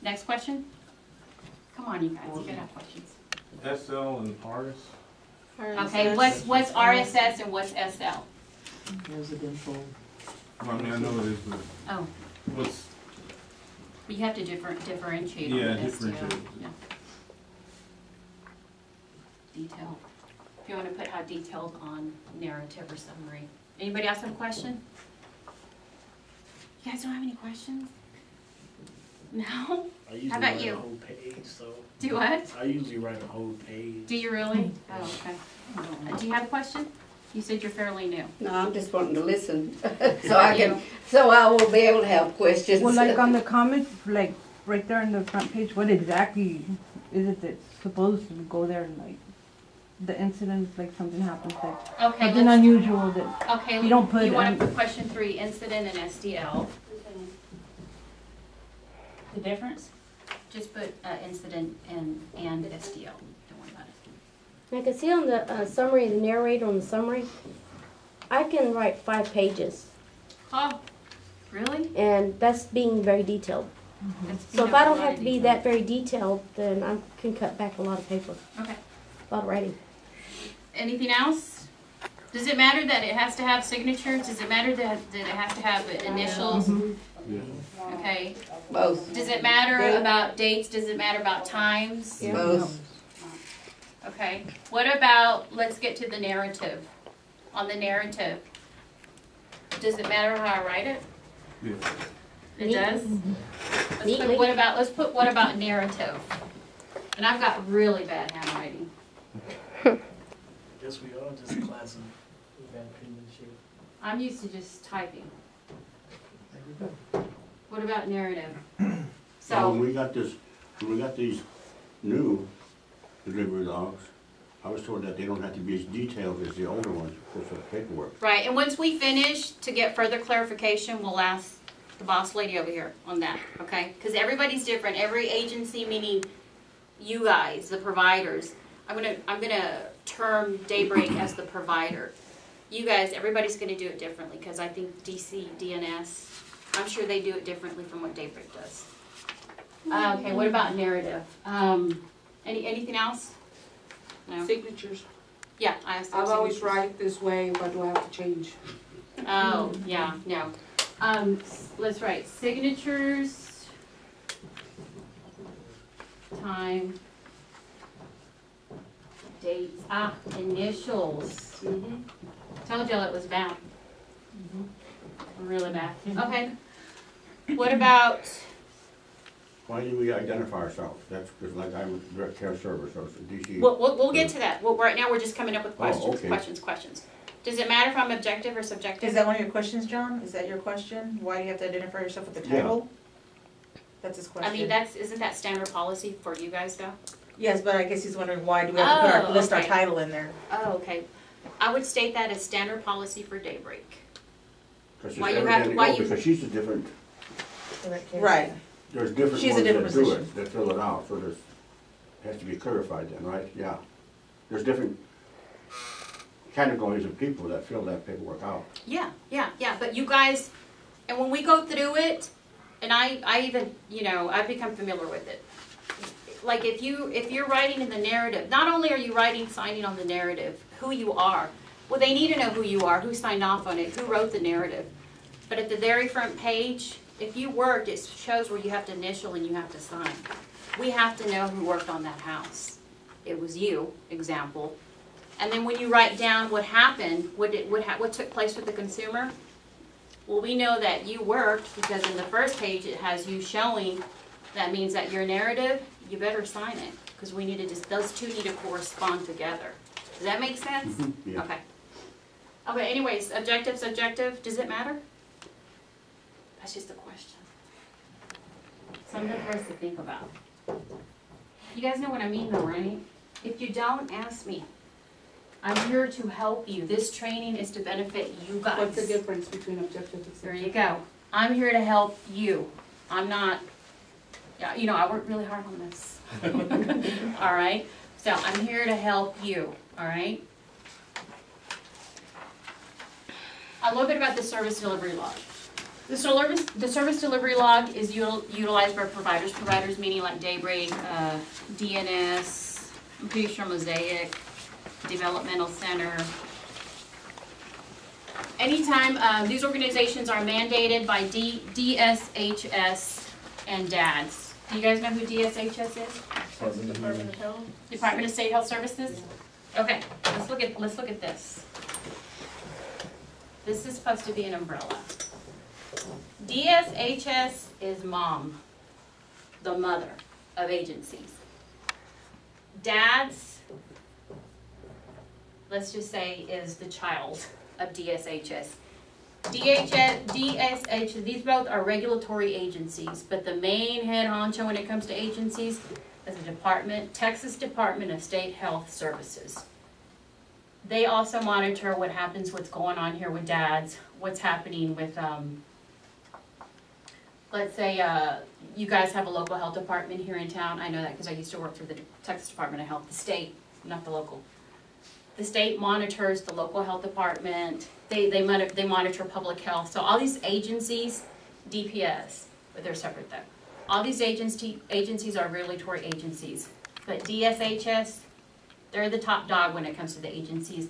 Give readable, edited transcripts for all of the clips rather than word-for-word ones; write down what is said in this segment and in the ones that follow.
Next question? Come on, you guys, you gotta have questions. SL and RS? Okay, what's RSS and what's SL? Residential. Well, I mean, I know it is, but Oh, what's, you have to differentiate on yeah, the STL. differentiate. Yeah. Detail. If you want to put how detailed on narrative or summary. Anybody else have a question? You guys don't have any questions? No? I usually How about write you? a whole page, so. Do what? I usually write a whole page. Do you really? Oh, okay. Do you have a question? You said you're fairly new. No, I'm just wanting to listen, so I will be able to have questions. Well, like on the comments, like right there on the front page, what exactly is it that's supposed to go there? Like the incidents, like something happens, like Okay, something unusual that okay, you don't put. You want to put question 3, incident and SDL. The difference? Just put incident and SDL. Don't worry about it. I can see on the summary, the narrator on the summary, I can write 5 pages, Oh, really? and that's being very detailed. That's, So you if know, I a don't lot have of to be detail. that very detailed, then I can cut back a lot of paper, Okay. a lot of writing. Anything else? Does it matter that it has to have signatures? Does it matter that it has to have initials? Yeah. Okay. Both. Does it matter about dates? Does it matter about times? Both. Okay. What about, let's get to the narrative. On the narrative, does it matter how I write it? Yeah. It does? Neatly. Let's put what about narrative? And I've got really bad handwriting. Guess we all just a class of bad penmanship. I'm used to just typing. What about narrative? When So, we got these new delivery logs, I was told that they don't have to be as detailed as the older ones for the paperwork. right, and once we finish, to get further clarification, we'll ask the boss lady over here on that, okay? Because everybody's different, every agency, meaning you guys, the providers. I'm gonna term Daybreak as the provider. You guys, everybody's gonna do it differently, because I think DC, DNS, I'm sure they do it differently from what Daybreak does. Okay, what about narrative? Anything else? No? Signatures. Yeah, I asked. I've always write this way, but do I have to change? Oh, yeah, no. Let's write signatures, time, dates, initials. Told y'all it was bad. Really bad. Okay. What about, Why do we identify ourselves? That's because like I'm direct care server, so it's a DC. we'll get to that. Well, right now we're just coming up with questions, okay. questions. Does it matter if I'm objective or subjective? Is that one of your questions, John? Is that your question? Why do you have to identify yourself with the title? That's his question. I mean, isn't that standard policy for you guys though? Yes, but I guess he's wondering why do we have to list our okay. title in there? Oh, okay. I would state that as standard policy for Daybreak. Because Why you have to- why you- because she's a different, Right. there's different She's a ones different that do position. it, that fill it out, so there's, has to be clarified then, right? Yeah. There's different categories of people that fill that paperwork out. Yeah, but you guys, and when we go through it, and I even, I've become familiar with it. Like if you're writing in the narrative, not only are you signing on the narrative, who you are. Well, they need to know who you are, who signed off on it, who wrote the narrative. But at the very front page, if you worked, it shows where you have to initial and you have to sign. We have to know who worked on that house. It was you, example. And then when you write down what happened, what took place with the consumer, well, we know that you worked because in the first page it has you showing. That means that your narrative, you better sign it because those two need to correspond together. Does that make sense? Yeah. Okay. Okay. Anyways, objective, subjective. Does it matter? That's just a question. Something for us to think about. You guys know what I mean, though, right? If you don't, ask me. I'm here to help you. This training is to benefit you guys. What's the difference between objective and There subjective? you go. I'm here to help you. I'm not, I worked really hard on this. All right? So I'm here to help you. All right? A little bit about the service delivery log. The service delivery log is utilized by providers meaning like Daybreak, DNS, I'm pretty sure Mosaic, Developmental Center. Anytime these organizations are mandated by DSHS and DADS. Do you guys know who DSHS is? Department of Health. Department of State Health Services? Okay, let's look at this. This is supposed to be an umbrella. DSHS is mom, the mother of agencies. DADS, let's just say, is the child of DSHS. DSHS, these both are regulatory agencies, but the main head honcho when it comes to agencies is the Texas Department of State Health Services. They also monitor what happens, what's going on here with DADS, what's happening with, let's say you guys have a local health department here in town. I know that because I used to work for the Texas Department of Health, the state, not the local. The state monitors the local health department. They monitor public health. So all these agencies, DPS, but they're separate though. All these agencies are regulatory agencies. But DSHS, they're the top dog when it comes to the agencies.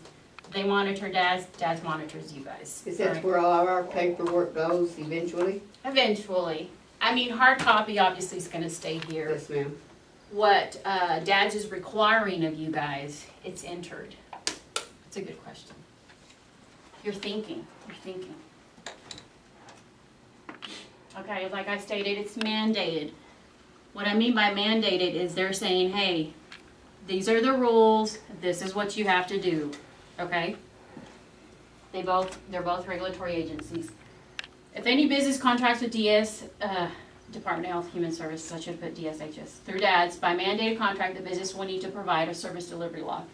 They monitor DADS, DADS monitors you guys. Is that where all our paperwork goes eventually? Eventually. I mean, hard copy obviously is going to stay here. Yes, ma'am. What DADS is requiring of you guys, it's entered. It's a good question. You're thinking. Okay, like I stated, it's mandated. What I mean by mandated is they're saying, hey, these are the rules, this is what you have to do, okay? They're both regulatory agencies. If any business contracts with Department of Health Human Services, I should put DSHS, through DADS, by mandated contract, the business will need to provide a service delivery log.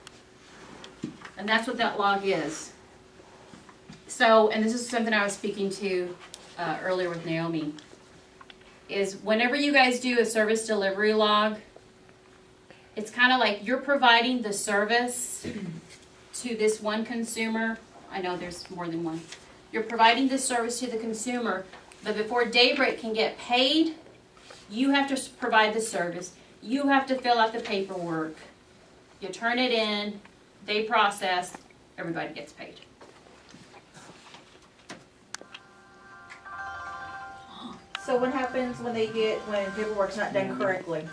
And that's what that log is. So, and this is something I was speaking to earlier with Naomi, is whenever you guys do a service delivery log, it's kind of like you're providing the service to this one consumer. I know there's more than one. You're providing this service to the consumer, but before Daybreak can get paid, you have to provide the service. You have to fill out the paperwork. You turn it in, they process, everybody gets paid. So what happens when paperwork's not done correctly?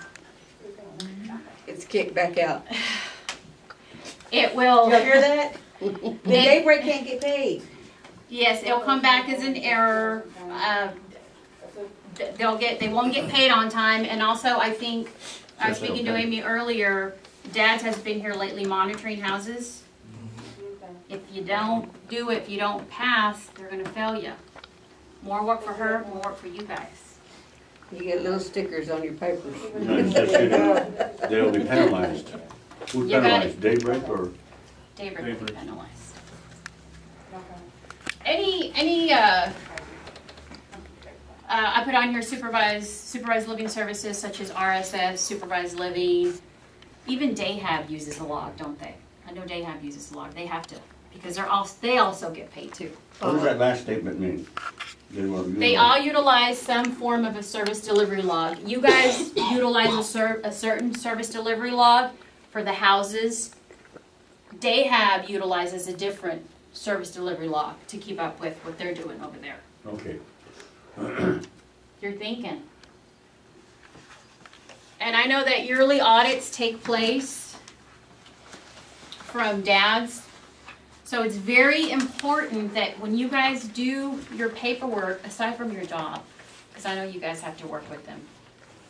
It's kicked back out. It will. You hear that? The Daybreak can't get paid. Yes, it'll come back as an error. They won't get paid on time, and also I think I was speaking to Amy earlier. DADS has been here lately monitoring houses. If you don't do it, if you don't pass, they're going to fail you. More work for her, more work for you guys. You get little stickers on your papers. They'll be penalized. Who's You got penalized, Daybreak or? Daybreak will be penalized. I put on here supervised living services such as RSS, supervised living. Even Dayhab uses a log, don't they? I know Dayhab uses a log. They have to, because they also get paid too. What does that last statement mean? They all utilize some form of a service delivery log. You guys utilize a certain service delivery log for the houses. Dayhab utilizes a different service delivery log to keep up with what they're doing over there. Okay. You're thinking. And I know that yearly audits take place from DADS. So it's very important that when you guys do your paperwork, aside from your job, because I know you guys have to work with them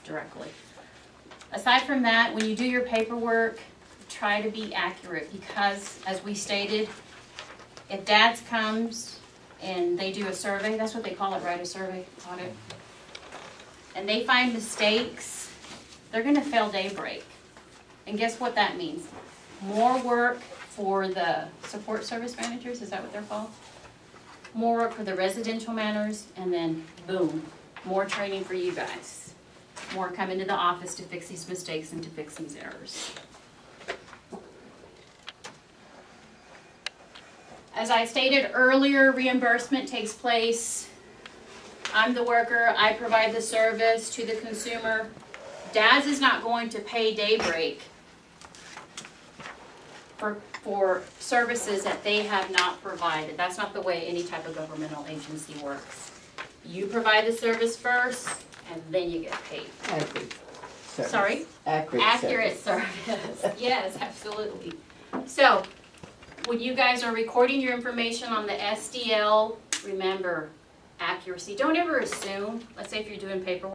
directly. Aside from that, when you do your paperwork, try to be accurate, because as we stated, if DADS comes and they do a survey, that's what they call it, right? A survey audit. And they find mistakes, they're going to fail Daybreak. And guess what that means? More work for the support service managers, is that what they're called? More work for the residential managers, and then boom, more training for you guys. More come into the office to fix these mistakes and to fix these errors. As I stated earlier, reimbursement takes place I'm the worker, I provide the service to the consumer. Daz is not going to pay Daybreak for services that they have not provided. That's not the way any type of governmental agency works. You provide the service first, and then you get paid. Accurate service. Sorry? Accurate service. Service. Yes, absolutely. So, when you guys are recording your information on the SDL, remember accuracy. Don't ever assume, let's say if you're doing paperwork,